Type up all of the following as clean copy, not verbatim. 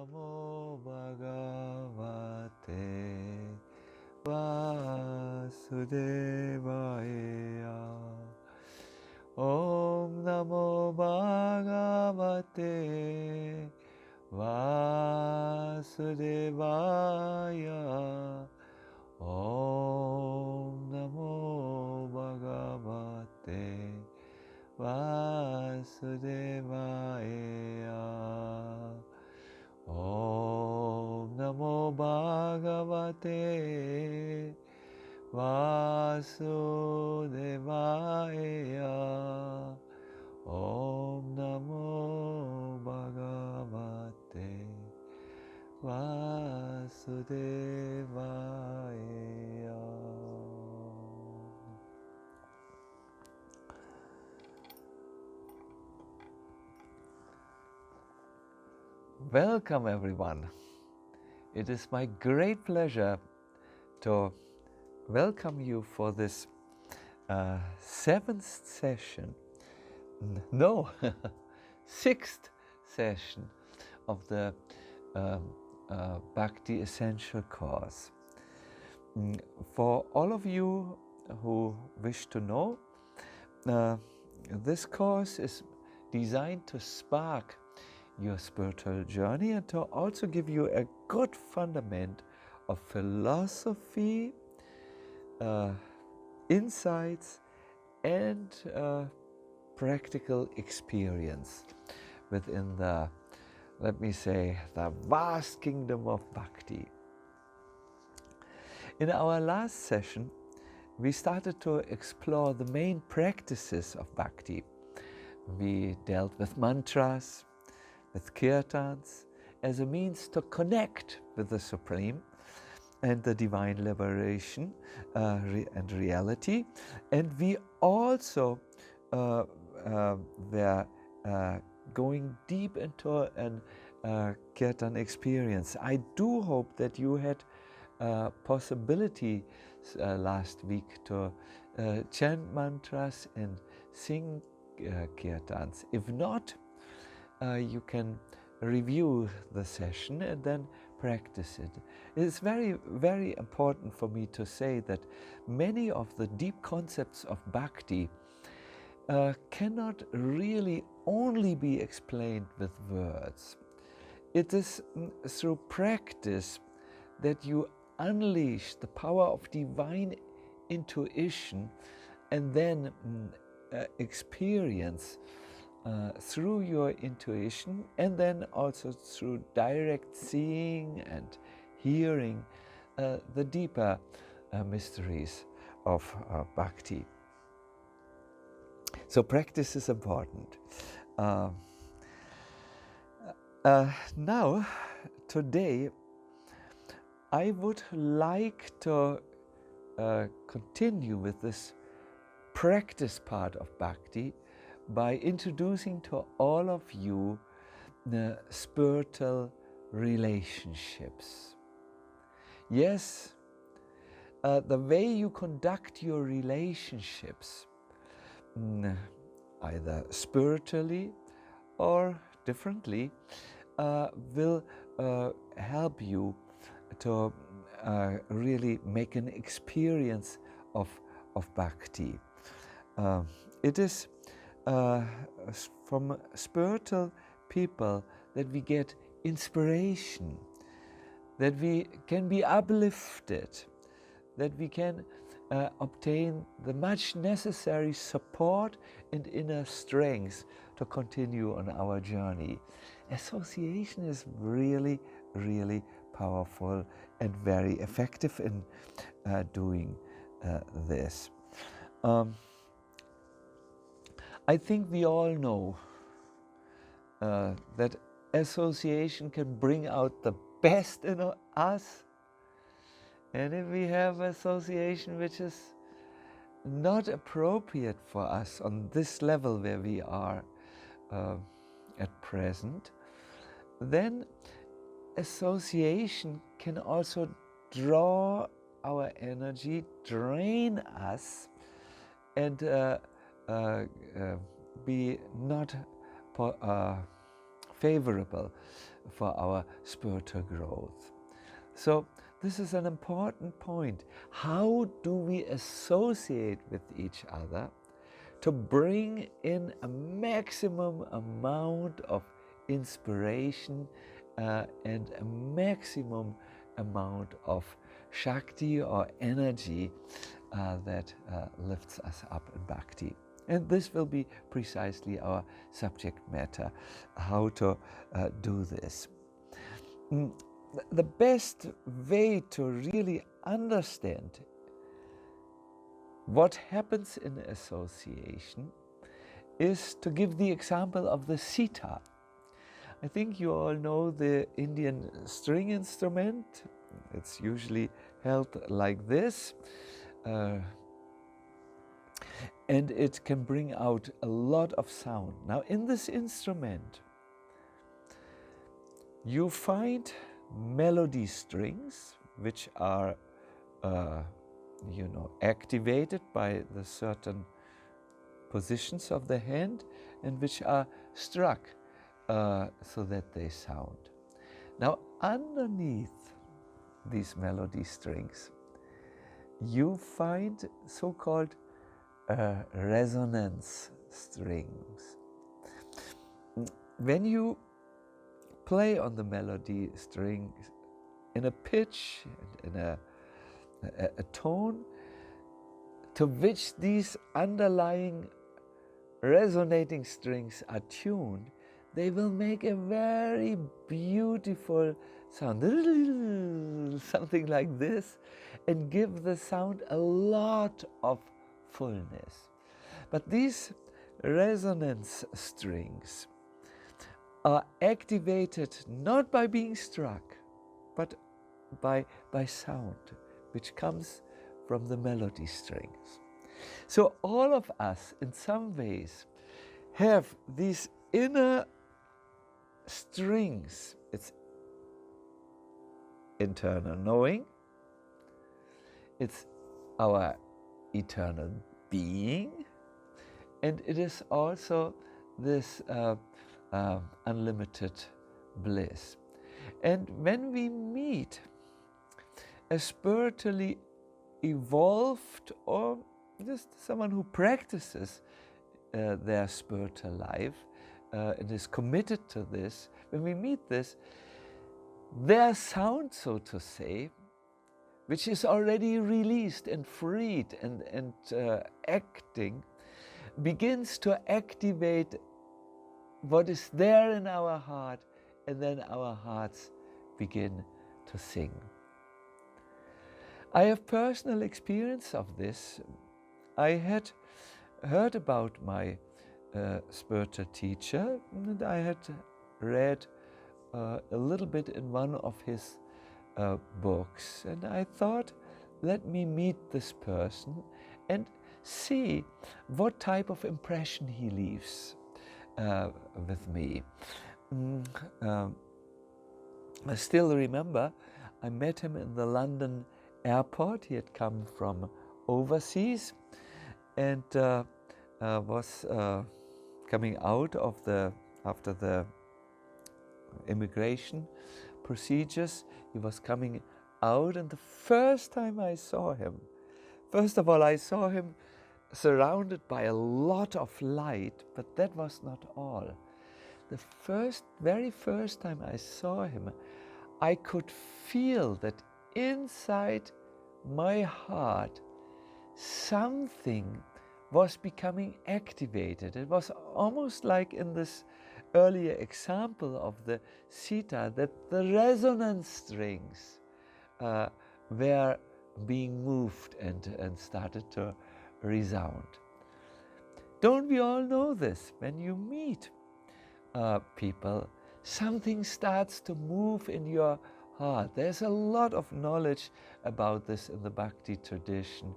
Namo Bhagavate Vasudevaya. Om Namo Bhagavate Vasudevaya. Om Namo Bhagavate Vasudevaya. Om Namo Bhagavate Vasudevaya. Om Namo Bhagavate Vasudevaya. Welcome everyone. It is my great pleasure to welcome you for this seventh session, no, sixth session of the Bhakti Essential Course. For all of you who wish to know, this course is designed to spark your spiritual journey and to also give you a good fundament of philosophy, insights and practical experience within the, let me say, the vast kingdom of Bhakti. In our last session, we started to explore the main practices of Bhakti. We dealt with mantras, with kirtans, as a means to connect with the Supreme and the divine liberation and reality. And we also were going deep into an kirtan experience. I do hope that you had possibility last week to chant mantras and sing kirtans. If not, you can review the session and then practice it. It's very, very important for me to say that many of the deep concepts of Bhakti cannot really only be explained with words. It is through practice that you unleash the power of divine intuition and then experience through your intuition and then also through direct seeing and hearing the deeper mysteries of Bhakti. So practice is important. Now, today, I would like to continue with this practice part of Bhakti by introducing to all of you the spiritual relationships. Yes, the way you conduct your relationships, either spiritually or differently, will help you to really make an experience of Bhakti. It is from spiritual people that we get inspiration, that we can be uplifted, that we can obtain the much necessary support and inner strength to continue on our journey. Association is really, really powerful and very effective in doing this. I think we all know that association can bring out the best in us, and if we have association which is not appropriate for us on this level where we are at present, then association can also draw our energy, drain us, and be not favorable for our spiritual growth. So this is an important point. How do we associate with each other to bring in a maximum amount of inspiration and a maximum amount of Shakti or energy that lifts us up in Bhakti? And this will be precisely our subject matter, how to do this. The best way to really understand what happens in association is to give the example of the sitar. I think you all know the Indian string instrument. It's usually held like this. And it can bring out a lot of sound. Now, in this instrument, you find melody strings, which are, activated by the certain positions of the hand, and which are struck so that they sound. Now, underneath these melody strings, you find so-called resonance strings. When you play on the melody strings in a pitch, in a tone to which these underlying resonating strings are tuned, they will make a very beautiful sound, something like this, and give the sound a lot of fullness. But these resonance strings are activated not by being struck, but by sound, which comes from the melody strings. So all of us, in some ways, have these inner strings. It's internal knowing, it's our eternal being, and it is also this unlimited bliss. And when we meet a spiritually evolved or just someone who practices their spiritual life and is committed to this, when we meet this, their sound, so to say, which is already released and freed and acting, begins to activate what is there in our heart, and then our hearts begin to sing. I have personal experience of this. I had heard about my spiritual teacher, and I had read a little bit in one of his books, and I thought, let me meet this person and see what type of impression he leaves with me. I still remember I met him in the London airport. He had come from overseas and was coming out of after the immigration procedures. He was coming out, and the first time I saw him, first of all, I saw him surrounded by a lot of light, but that was not all. The very first time I saw him, I could feel that inside my heart something was becoming activated. It was almost like in this earlier example of the sitar, that the resonance strings were being moved and started to resound. Don't we all know this? When you meet people, something starts to move in your heart. There's a lot of knowledge about this in the Bhakti tradition.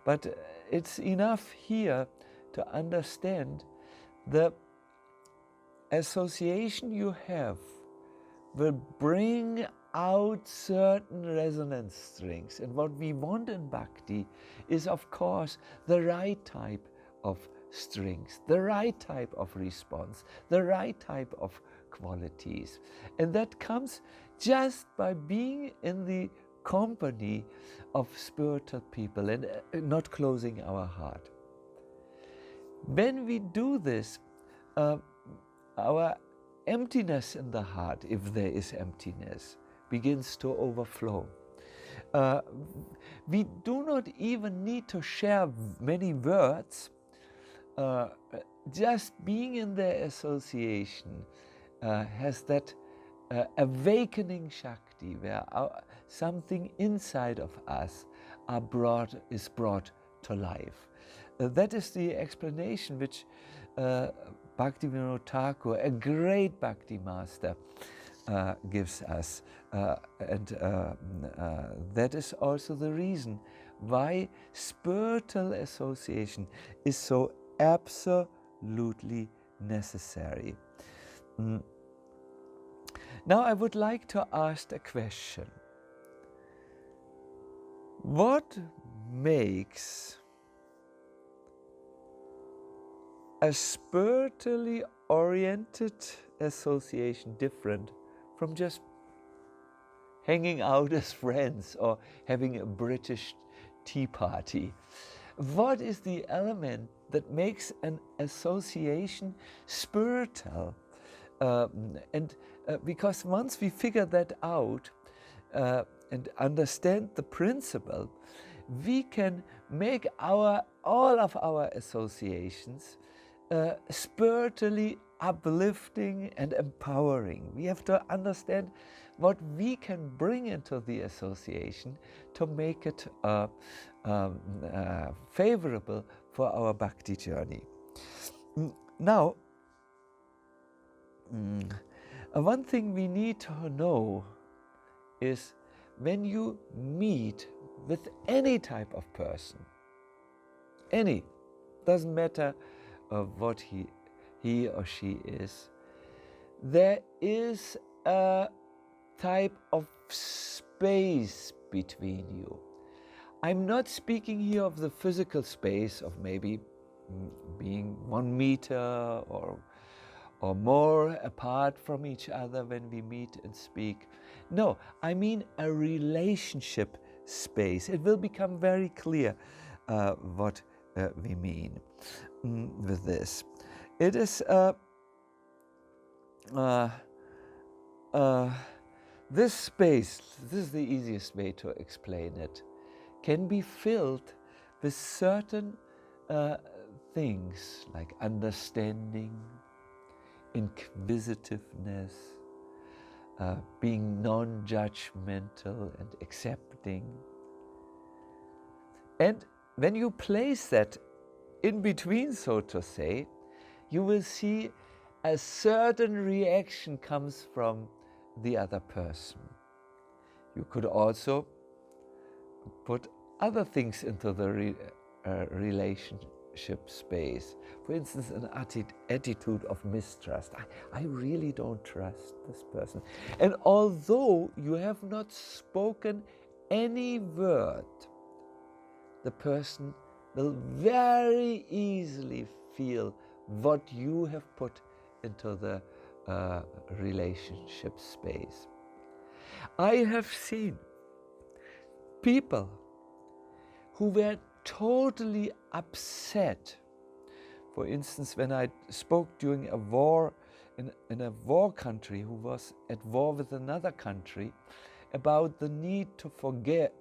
But it's enough here to understand the association you have will bring out certain resonance strings. And what we want in Bhakti is, of course, the right type of strings, the right type of response, the right type of qualities. And that comes just by being in the company of spiritual people and not closing our heart. When we do this, our emptiness in the heart, if there is emptiness, begins to overflow. We do not even need to share many words. Just being in the association has that awakening Shakti, where something inside of us is brought to life. That is the explanation which Bhaktivinoda Thakur, a great Bhakti master, gives us. And that is also the reason why spiritual association is so absolutely necessary. Now I would like to ask a question. What makes a spiritually oriented association different from just hanging out as friends or having a British tea party? What is the element that makes an association spiritual? Because once we figure that out and understand the principle, we can make all of our associations spiritually uplifting and empowering. We have to understand what we can bring into the association to make it favorable for our bhakti journey. Now, one thing we need to know is when you meet with any type of person, doesn't matter what he or she is, there is a type of space between you. I'm not speaking here of the physical space of maybe being 1 meter or more apart from each other when we meet and speak. No, I mean a relationship space. It will become very clear what we mean with this. It is this space, this is the easiest way to explain it, can be filled with certain things like understanding, inquisitiveness, being non-judgmental and accepting. And when you place that in between, so to say, you will see a certain reaction comes from the other person. You could also put other things into the relationship space. For instance, an attitude of mistrust. I really don't trust this person. And although you have not spoken any word, the person will very easily feel what you have put into the relationship space. I have seen people who were totally upset. For instance, when I spoke during a war in a war country who was at war with another country about the need to forgive.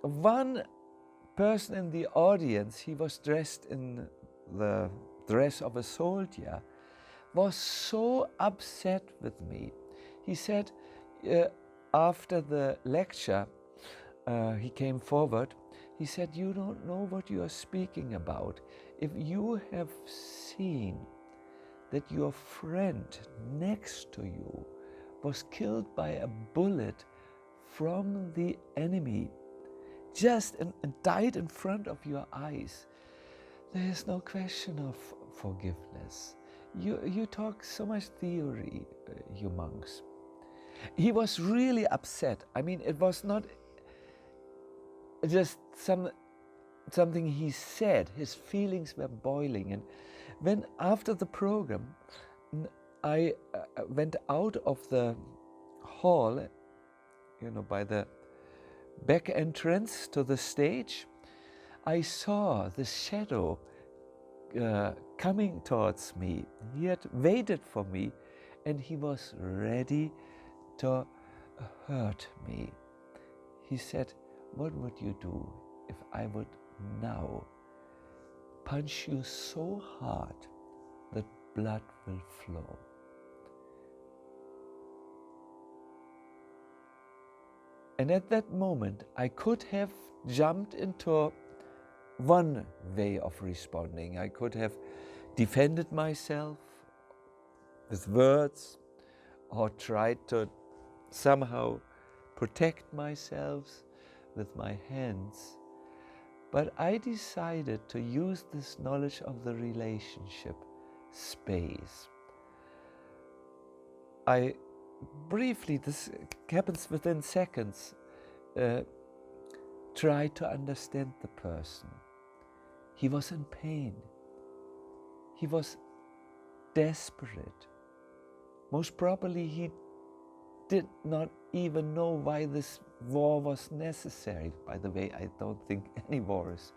One person in the audience, he was dressed in the dress of a soldier, was so upset with me. He said, after the lecture, he came forward, he said, "You don't know what you are speaking about. If you have seen that your friend next to you was killed by a bullet from the enemy, just and died in front of your eyes, there is no question of forgiveness. You talk so much theory, you monks." He was really upset. I mean, it was not just something he said, his feelings were boiling. And when after the program, I went out of the hall, by the back entrance to the stage, I saw the shadow coming towards me. He had waited for me, and he was ready to hurt me. He said, "What would you do if I would now punch you so hard that blood will flow?" And at that moment, I could have jumped into one way of responding. I could have defended myself with words, or tried to somehow protect myself with my hands. But I decided to use this knowledge of the relationship space. I briefly, this happens within seconds, try to understand the person. He was in pain. He was desperate. Most probably he did not even know why this war was necessary. By the way, I don't think any war is,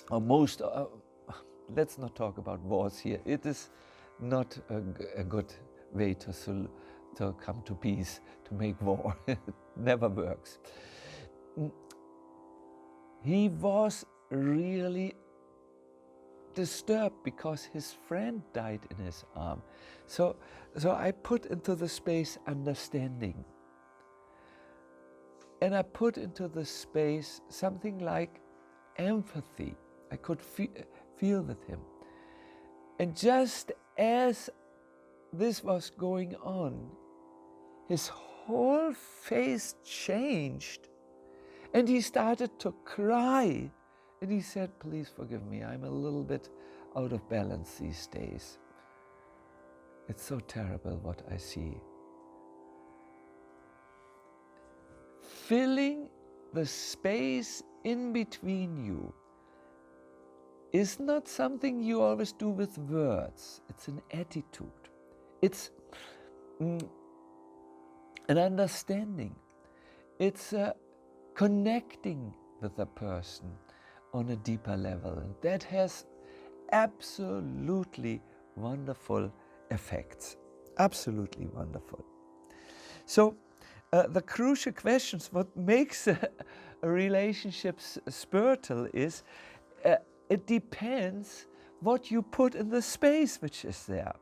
or most, let's not talk about wars here. It is not a good way to come to peace, to make war. It never works. He was really disturbed because his friend died in his arm. So I put into the space understanding. And I put into the space something like empathy. I could feel with him. And just as this was going on, his whole face changed, and he started to cry. And he said, "Please forgive me, I'm a little bit out of balance these days. It's so terrible what I see." Filling the space in between you is not something you always do with words. It's an attitude. It's an understanding. It's connecting with a person on a deeper level. And that has absolutely wonderful effects. Absolutely wonderful. So the crucial questions, what makes a relationship spiritual is, it depends what you put in the space which is there.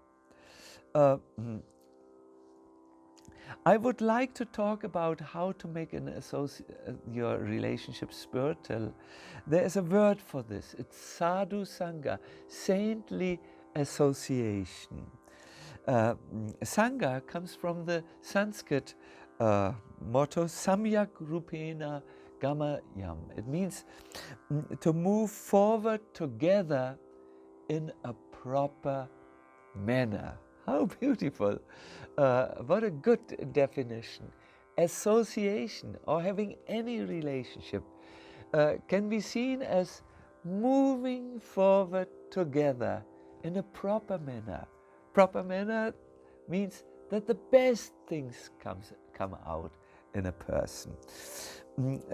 I would like to talk about how to make your relationship spiritual. There is a word for this. It's sadhu sangha, saintly association. Sangha comes from the Sanskrit motto samyak rupena gamayam. It means to move forward together in a proper manner. How beautiful. What a good definition. Association, or having any relationship, can be seen as moving forward together in a proper manner. Proper manner means that the best things come out in a person.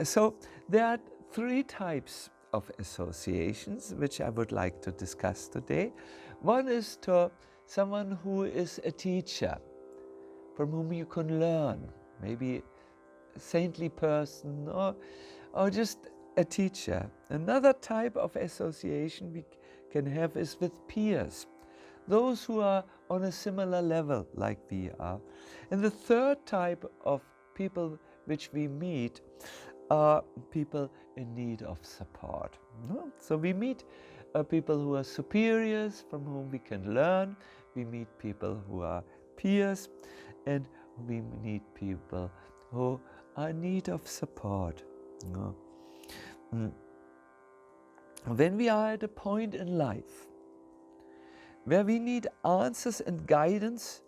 So there are three types of associations which I would like to discuss today. One is to someone who is a teacher, from whom you can learn, maybe a saintly person or just a teacher. Another type of association we can have is with peers, those who are on a similar level like we are. And the third type of people which we meet are people in need of support. So we meet people who are superiors, from whom we can learn. We meet people who are peers, and we meet people who are in need of support. When we are at a point in life where we need answers and guidance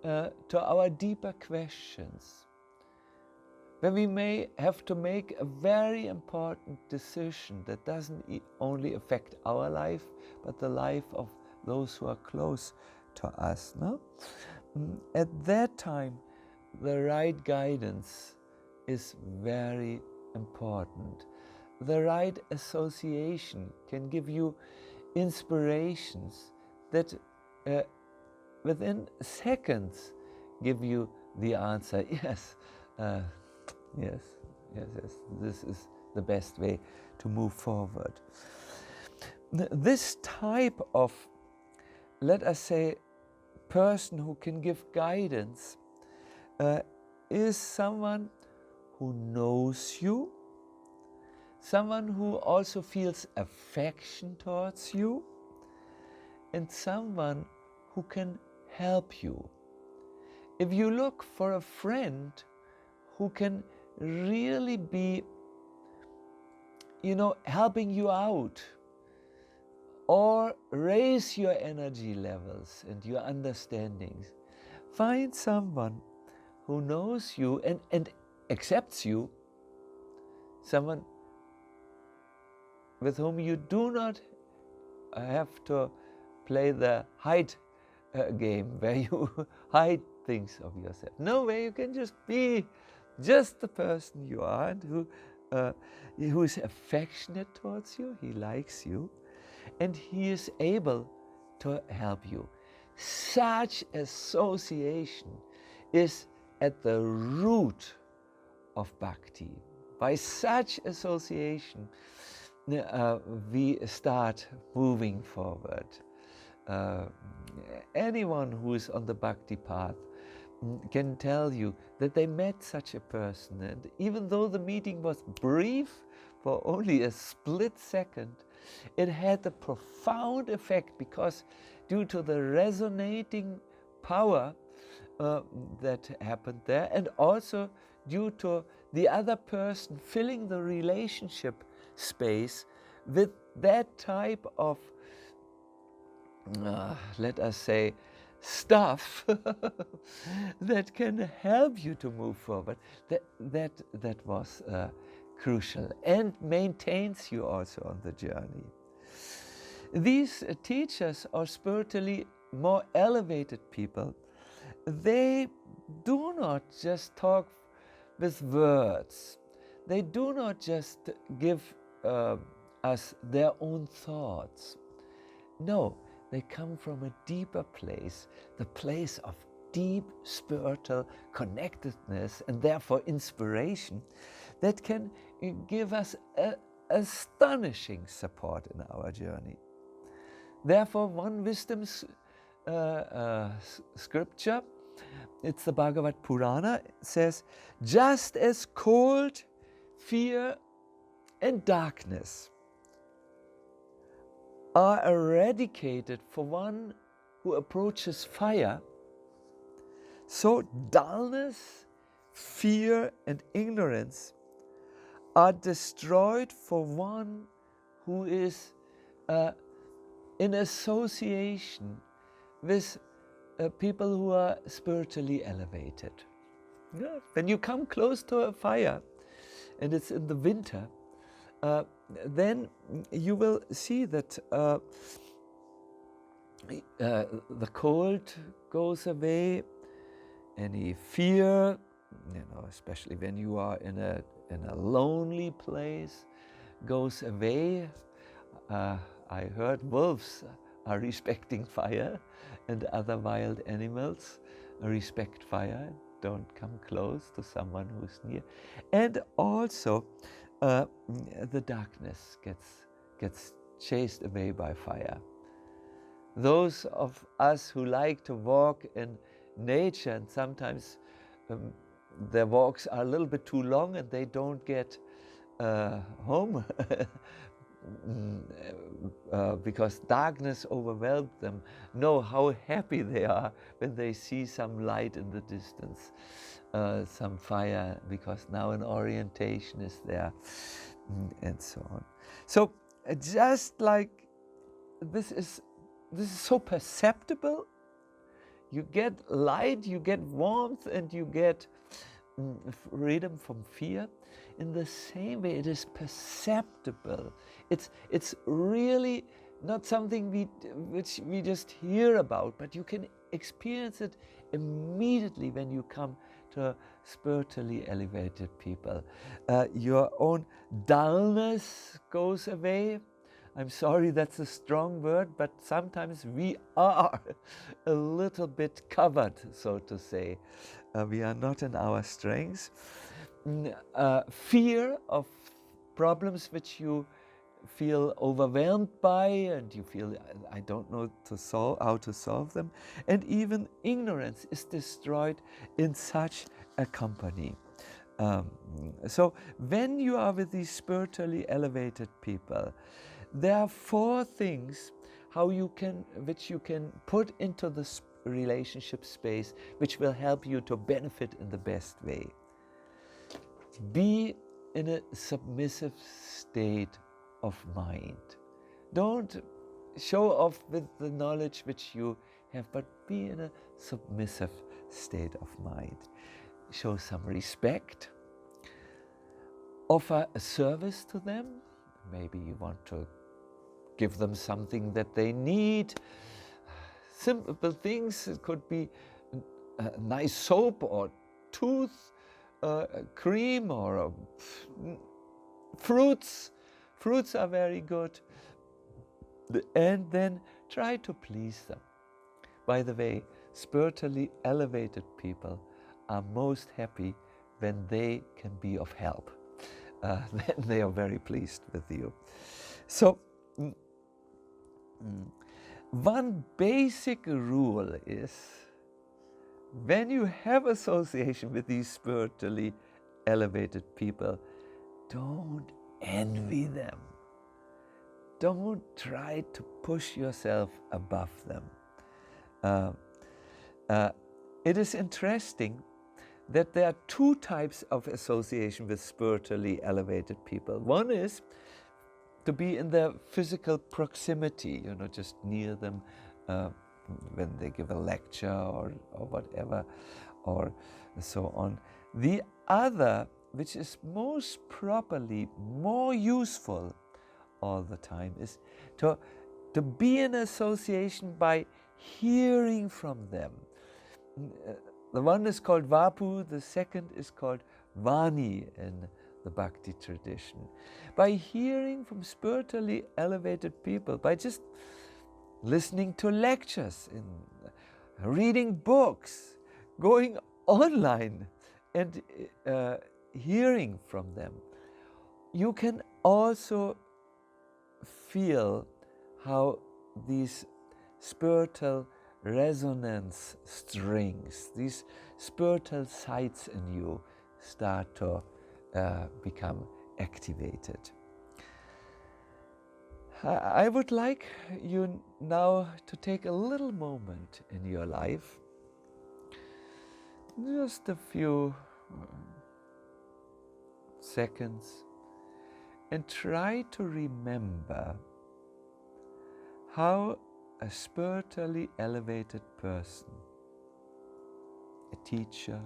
to our deeper questions, where we may have to make a very important decision that doesn't only affect our life, but the life of those who are close to us. No? At that time, the right guidance is very important. The right association can give you inspirations that within seconds give you the answer. Yes, yes, this is the best way to move forward. This type of, let us say, person who can give guidance is someone who knows you, someone who also feels affection towards you, and someone who can help you. If you look for a friend who can really be, helping you out or raise your energy levels and your understandings, find someone who knows you and accepts you, someone with whom you do not have to play the hide game where you hide things of yourself. No, where you can just be just the person you are, and who is affectionate towards you, he likes you, and he is able to help you. Such association is at the root of Bhakti. By such association, we start moving forward. Anyone who is on the Bhakti path can tell you that they met such a person, and even though the meeting was brief, for only a split second, it had a profound effect, because due to the resonating power that happened there, and also due to the other person filling the relationship space with that type of, let us say, stuff that can help you to move forward. That was crucial, and maintains you also on the journey. These teachers are spiritually more elevated people. They do not just talk with words. They do not just give us their own thoughts. No, they come from a deeper place, the place of deep spiritual connectedness, and therefore inspiration, that can give us astonishing support in our journey. Therefore, one wisdom scripture, it's the Bhagavad Purana, says, just as cold, fear, and darkness are eradicated for one who approaches fire, so dullness, fear, and ignorance are destroyed for one who is in association with people who are spiritually elevated. Yeah. When you come close to a fire, and it's in the winter, then you will see that the cold goes away, any fear, especially when you are in a lonely place, goes away. I heard wolves are respecting fire, and other wild animals respect fire, don't come close to someone who's near. And also the darkness gets chased away by fire. Those of us who like to walk in nature, and sometimes their walks are a little bit too long and they don't get home because darkness overwhelmed them, know how happy they are when they see some light in the distance, some fire, because now an orientation is there, and so on. So just like this is so perceptible. You get light, you get warmth, and you get freedom from fear. In the same way, it is perceptible. It's really not something which we just hear about, but you can experience it immediately when you come to spiritually elevated people. Your own dullness goes away. I'm sorry, that's a strong word, but sometimes we are a little bit covered, so to say. We are not in our strengths. Fear of problems which you feel overwhelmed by, and you feel, I don't know how to solve them, and even ignorance is destroyed in such a company. So when you are with these spiritually elevated people, there are 4 things which you can put into the relationship space, which will help you to benefit in the best way. Be in a submissive state of mind. Don't show off with the knowledge which you have, but be in a submissive state of mind. Show some respect. Offer a service to them. Maybe you want to give them something that they need. Simple things. It could be a nice soap or tooth cream or fruits. Fruits are very good. And then try to please them. By the way, spiritually elevated people are most happy when they can be of help. Then they are very pleased with you. So, one basic rule is, when you have association with these spiritually elevated people, don't envy them. Don't try to push yourself above them. It is interesting that there are 2 types of association with spiritually elevated people. One is to be in their physical proximity, just near them when they give a lecture or whatever, or so on. The other, which is most properly more useful all the time, is to be in association by hearing from them. The one is called Vapu, the second is called Vani in the Bhakti tradition. By hearing from spiritually elevated people, by just listening to lectures, reading books, going online and hearing from them, you can also feel how these spiritual resonance strings, these spiritual sites in you start to become activated. I would like you now to take a little moment in your life, just a few seconds, and try to remember how a spiritually elevated person, a teacher,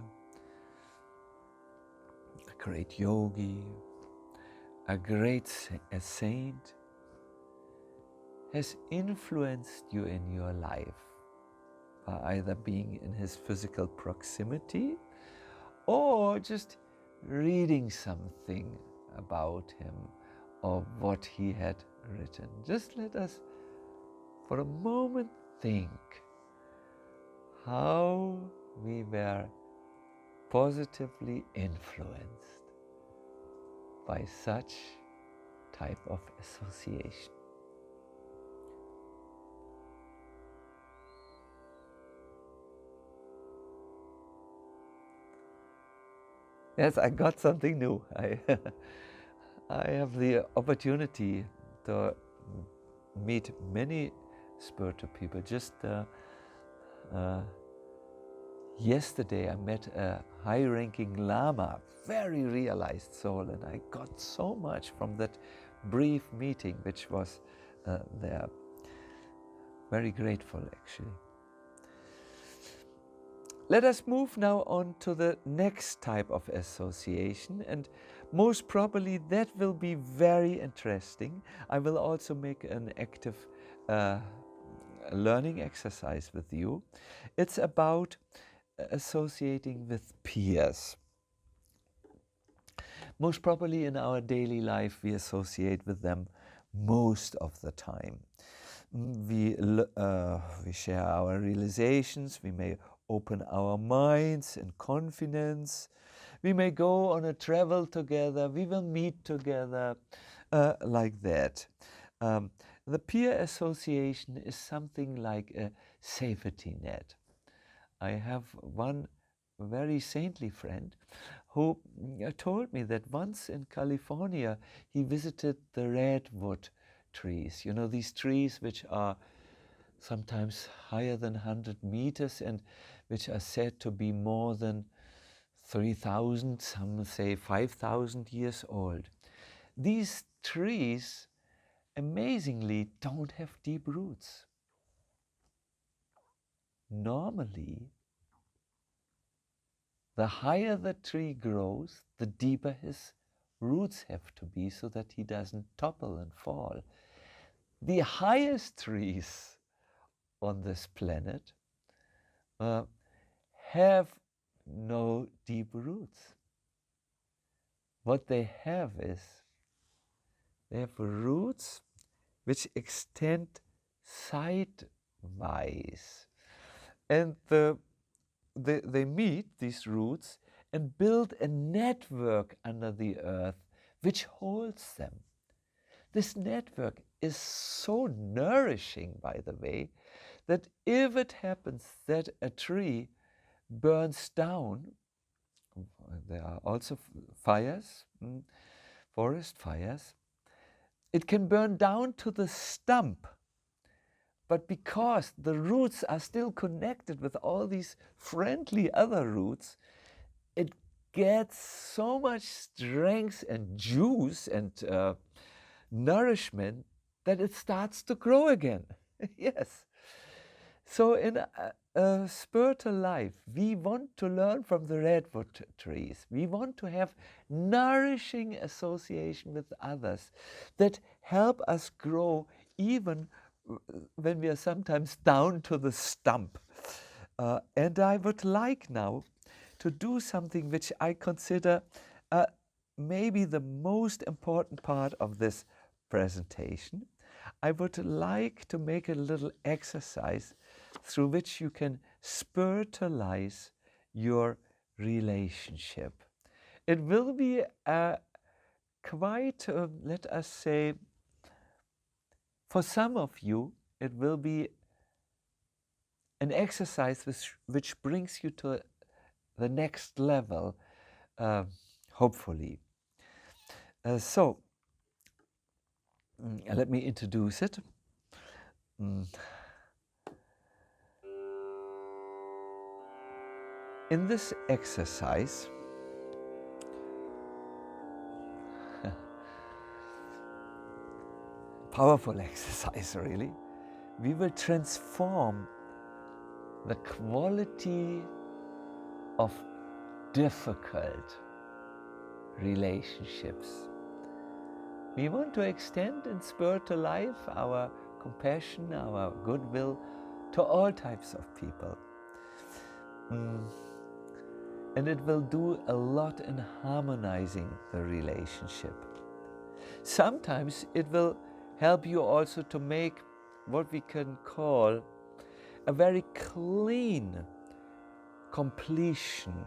a great yogi, a saint, has influenced you in your life by either being in his physical proximity or just reading something about him or what he had written. Just let us for a moment think how we were positively influenced by such type of association. Yes, I got something new. I have the opportunity to meet many spiritual people. Just yesterday I met a high-ranking Lama, very realized soul, and I got so much from that brief meeting which was there. Very grateful, actually. Let us move now on to the next type of association, and most probably that will be very interesting. I will also make an active learning exercise with you. It's about associating with peers. Most probably in our daily life we associate with them most of the time. We share our realizations, we may open our minds in confidence, we may go on a travel together, we will meet together, like that. The peer association is something like a safety net. I have one very saintly friend who told me that once in California he visited the redwood trees. You know, these trees which are sometimes higher than 100 meters and which are said to be more than 3,000, some say 5,000 years old. These trees amazingly don't have deep roots. Normally, the higher the tree grows, the deeper his roots have to be so that he doesn't topple and fall. The highest trees on this planet have no deep roots. What they have is, they have roots which extend sidewise. And they meet these roots and build a network under the earth which holds them. This network is so nourishing, by the way, that if it happens that a tree burns down, there are also fires, forest fires, it can burn down to the stump. But because the roots are still connected with all these friendly other roots, it gets so much strength and juice and nourishment that it starts to grow again. Yes. So in a spiritual life, we want to learn from the redwood trees. We want to have nourishing association with others that help us grow even when we are sometimes down to the stump. And I would like now to do something which I consider maybe the most important part of this presentation. I would like to make a little exercise through which you can spiritualize your relationship. It will be quite, let us say, for some of you, it will be an exercise which brings you to the next level, hopefully. So, let me introduce it. In this exercise, powerful exercise really, we will transform the quality of difficult relationships. We want to extend in spiritual life our compassion, our goodwill to all types of people. And it will do a lot in harmonizing the relationship. Sometimes it will help you also to make what we can call a very clean completion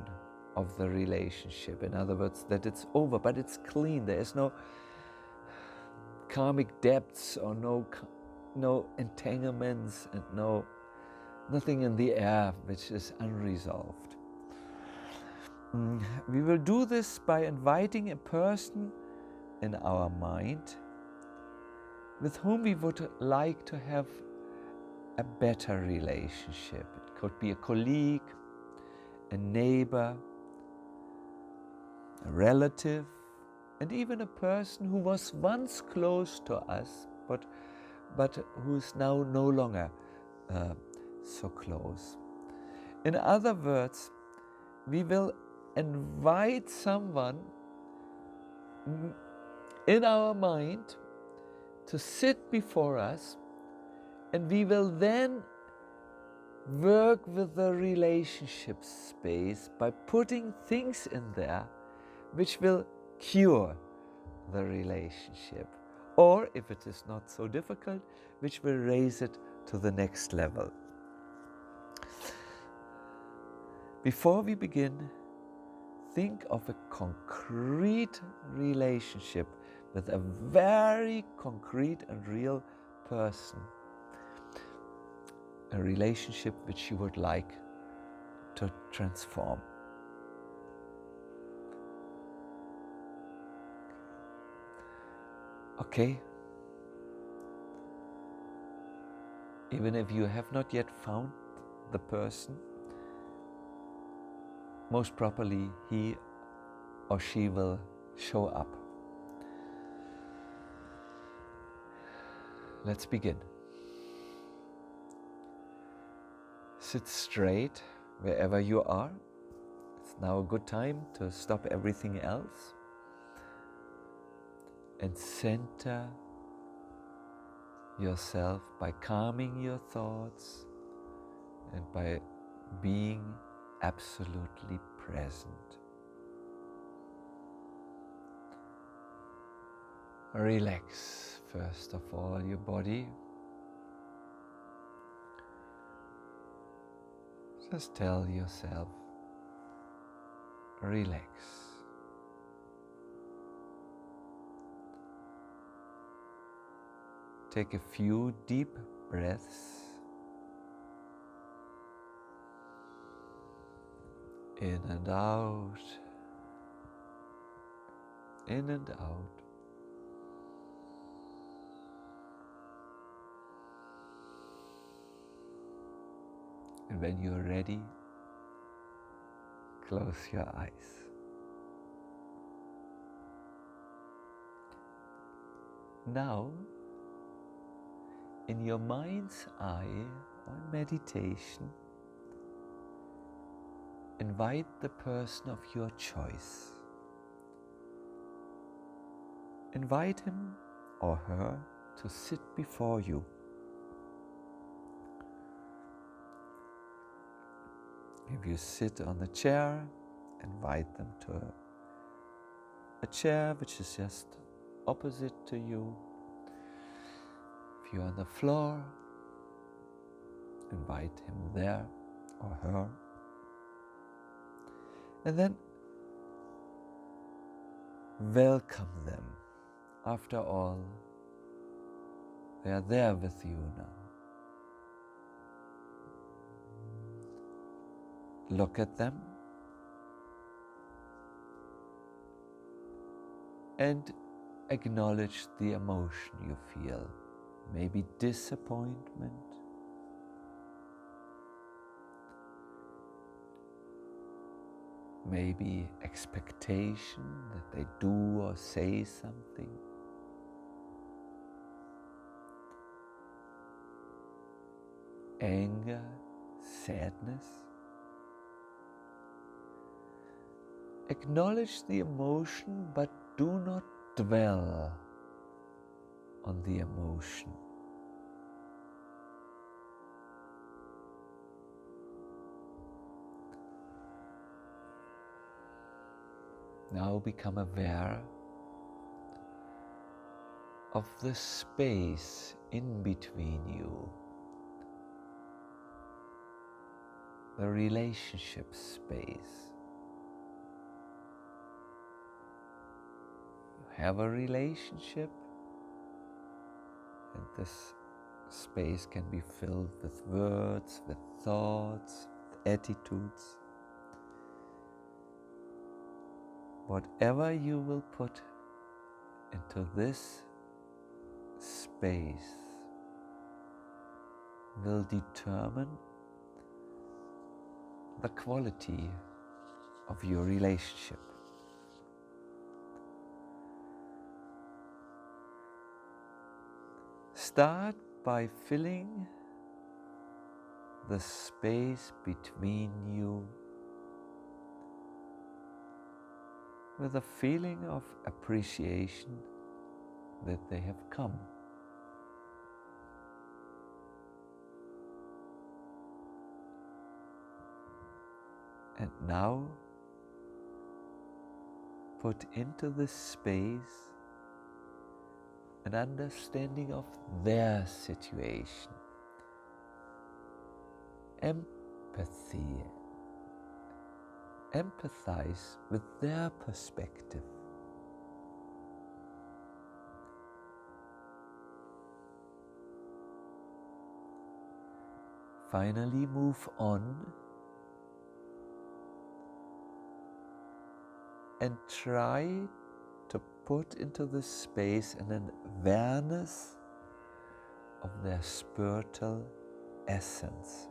of the relationship. In other words, that it's over, but it's clean. There is no karmic debts or no entanglements and nothing in the air which is unresolved. We will do this by inviting a person in our mind with whom we would like to have a better relationship. It could be a colleague, a neighbor, a relative, and even a person who was once close to us, but who is now no longer so close. In other words, we will invite someone in our mind to sit before us, and we will then work with the relationship space by putting things in there which will cure the relationship, or if it is not so difficult, which will raise it to the next level. Before we begin, think of a concrete relationship with a very concrete and real person. A relationship which you would like to transform. Okay? Even if you have not yet found the person, most probably he or she will show up. Let's begin. Sit straight wherever you are. It's now a good time to stop everything else and center yourself by calming your thoughts and by being absolutely present. Relax, first of all, your body. Just tell yourself, relax. Take a few deep breaths in and out, in and out. And when you're ready, close your eyes. Now, in your mind's eye on meditation, invite the person of your choice. Invite him or her to sit before you. If you sit on the chair, invite them to a chair which is just opposite to you. If you're on the floor, invite him there or her. And then welcome them. After all, they are there with you now. Look at them and acknowledge the emotion you feel. Maybe disappointment, maybe expectation that they do or say something. Anger, sadness. Acknowledge the emotion, but do not dwell on the emotion. Now become aware of the space in between you, the relationship space. You have a relationship, and this space can be filled with words, with thoughts, with attitudes. Whatever you will put into this space will determine the quality of your relationship. Start by filling the space between you with a feeling of appreciation that they have come. And now put into this space an understanding of their situation, empathy, empathize with their perspective. Finally, move on and try to put into this space an awareness of their spiritual essence.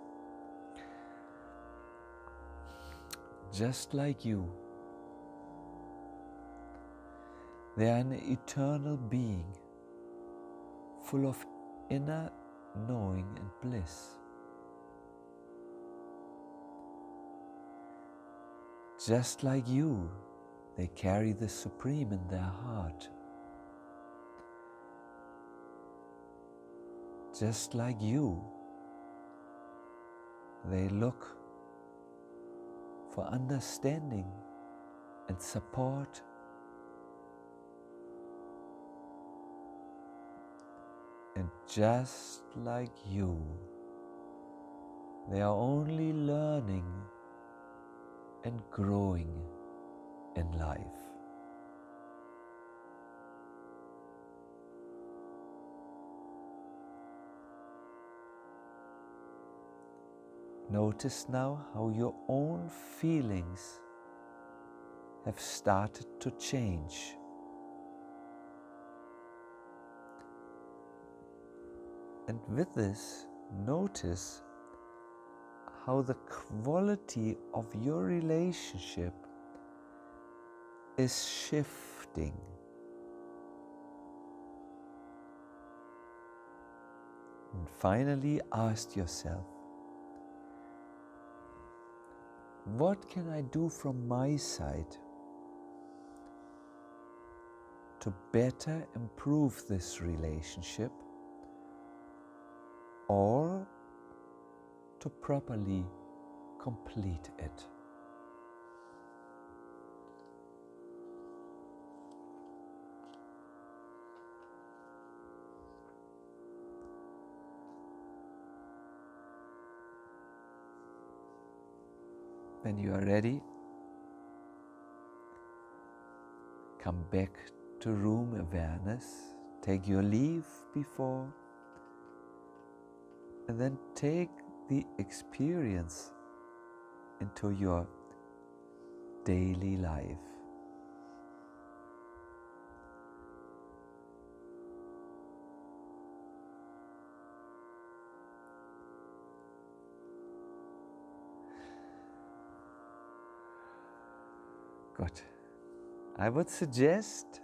Just like you, they are an eternal being, full of inner knowing and bliss. Just like you, they carry the Supreme in their heart. Just like you, they look for understanding and support. And just like you, they are only learning and growing in life. Notice now how your own feelings have started to change. And with this, notice how the quality of your relationship is shifting. And finally, ask yourself, what can I do from my side to better improve this relationship or to properly complete it? When you are ready, come back to room awareness, take your leave before, and then take the experience into your daily life. Good. I would suggest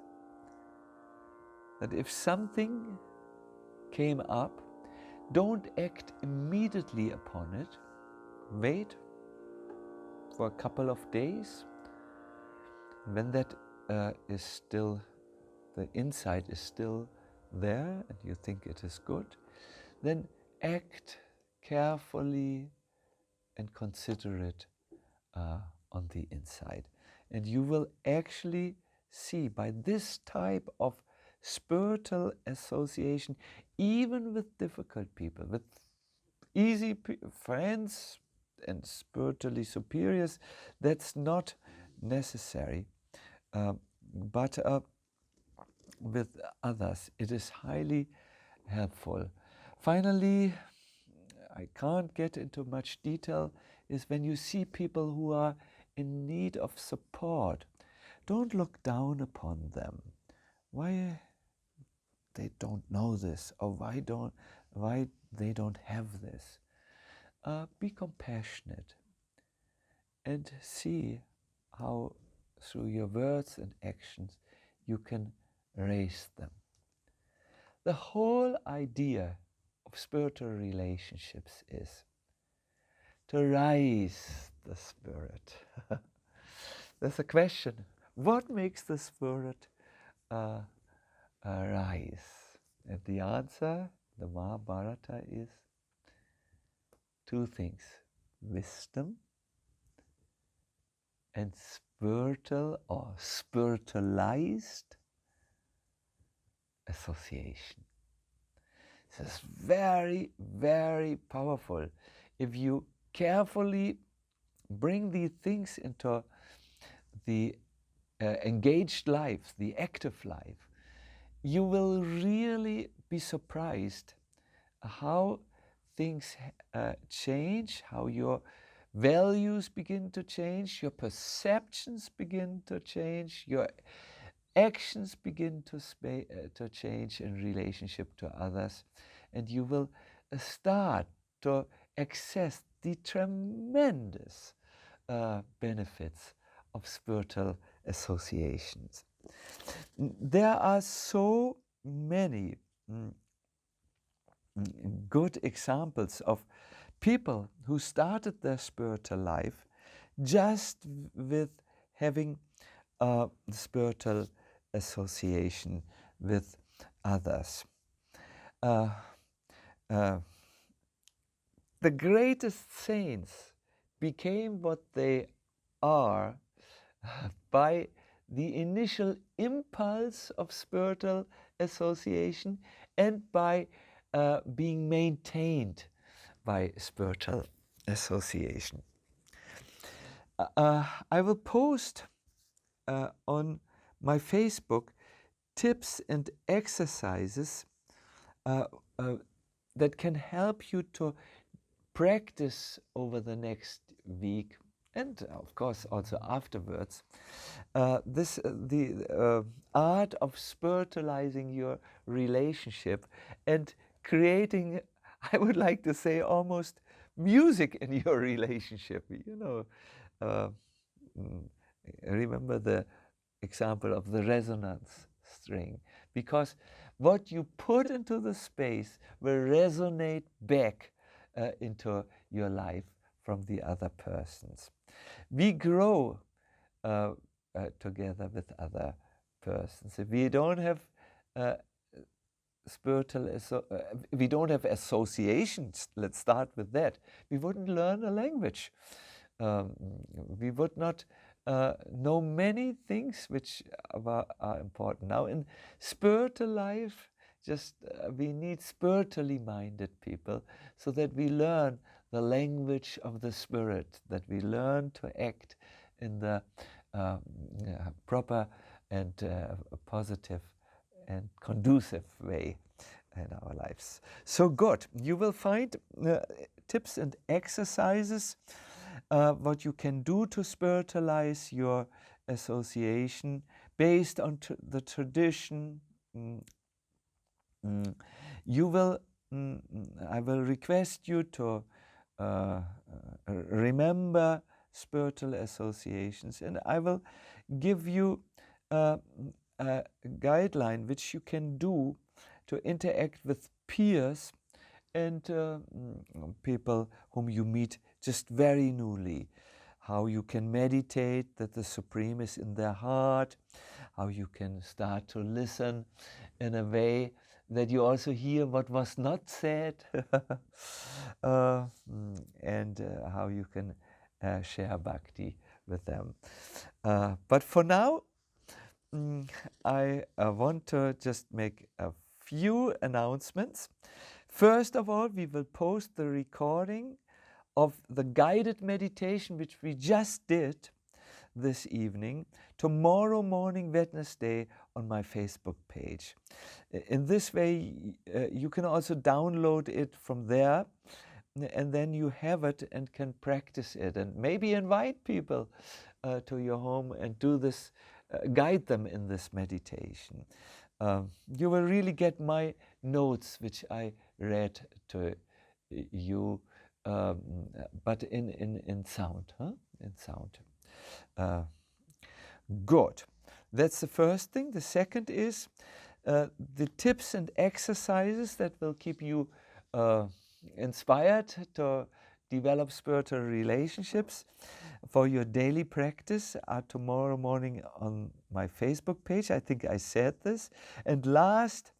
that if something came up, don't act immediately upon it. Wait for a couple of days. When that is still, the insight is still there and you think it is good, then act carefully and considerate on the inside. And you will actually see by this type of spiritual association, even with difficult people, with easy friends and spiritually superiors, that's not necessary. But with others, it is highly helpful. Finally, I can't get into much detail, is when you see people who are in need of support, don't look down upon them. Why they don't know this, or why they don't have this. Be compassionate and see how through your words and actions you can raise them. The whole idea of spiritual relationships is to rise the spirit. That's a question. What makes the spirit rise? And the answer, the Mahabharata, is two things: wisdom and spiritual or spiritualized association. This is very, very powerful. If you carefully bring these things into the engaged life, the active life, you will really be surprised how things change, how your values begin to change, your perceptions begin to change, your actions begin to change in relationship to others, and you will start to access the tremendous benefits of spiritual associations. There are so many good examples of people who started their spiritual life just with having a spiritual association with others. The greatest saints became what they are by the initial impulse of spiritual association and by being maintained by spiritual association. I will post on my Facebook tips and exercises that can help you to practice over the next week, and of course also afterwards, the art of spiritualizing your relationship and creating, I would like to say, almost music in your relationship. Remember the example of the resonance string, because what you put into the space will resonate back into your life from the other persons. We grow together with other persons. If we don't have we don't have associations, let's start with that, we wouldn't learn a language. We would not know many things which are important. Now in spiritual life, just we need spiritually minded people so that we learn the language of the spirit, that we learn to act in the proper and positive and conducive way in our lives. So good. You will find tips and exercises what you can do to spiritualize your association based on the tradition. You will, I will request you to remember spiritual associations, and I will give you a guideline which you can do to interact with peers and people whom you meet just very newly. How you can meditate that the Supreme is in their heart, how you can start to listen in a way that you also hear what was not said, and how you can share Bhakti with them. But for now, I want to just make a few announcements. First of all, we will post the recording of the guided meditation which we just did this evening tomorrow morning, Wednesday, on my Facebook page. In this way, you can also download it from there, and then you have it and can practice it, and maybe invite people to your home and do this, guide them in this meditation. You will really get my notes which I read to you, but in sound, in sound. Good. That's the first thing. The second is the tips and exercises that will keep you inspired to develop spiritual relationships for your daily practice are tomorrow morning on my Facebook page. I think I said this. And last,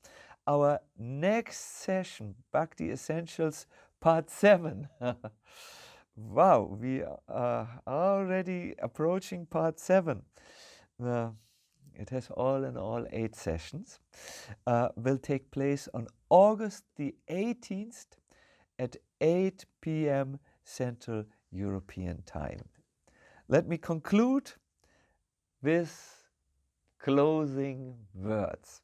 our next session, Bhakti Essentials Part 7. Wow, we are already approaching Part 7. It has all in all 8 sessions. Will take place on August the 18th at 8 p.m. Central European Time. Let me conclude with closing words.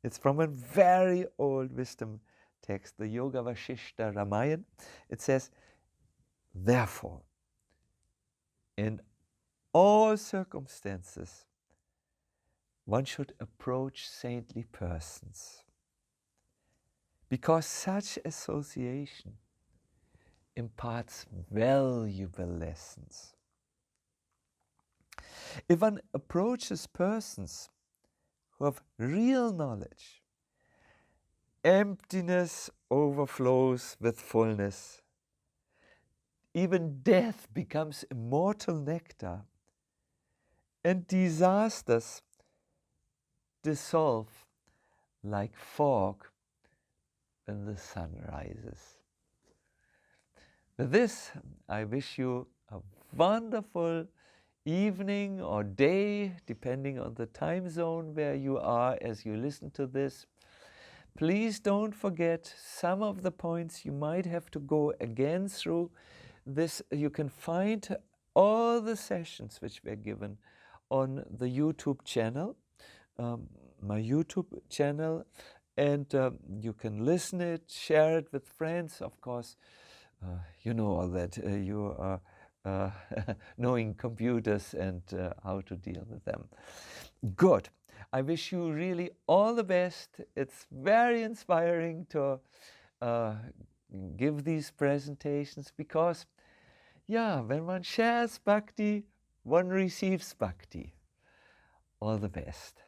It's from a very old wisdom text, the Yoga Vashishta Ramayana. It says, therefore, in all circumstances, one should approach saintly persons, because such association imparts valuable lessons. If one approaches persons who have real knowledge, emptiness overflows with fullness. Even death becomes immortal nectar, and disasters dissolve like fog when the sun rises. With this, I wish you a wonderful evening or day, depending on the time zone where you are as you listen to this. Please don't forget some of the points you might have to go again through this. You can find all the sessions which were given on the YouTube channel, my YouTube channel, and you can listen it, share it with friends. Of course, you know all that. You are knowing computers and how to deal with them. Good. I wish you really all the best. It's very inspiring to give these presentations because, yeah, when one shares Bhakti, one receives Bhakti. All the best.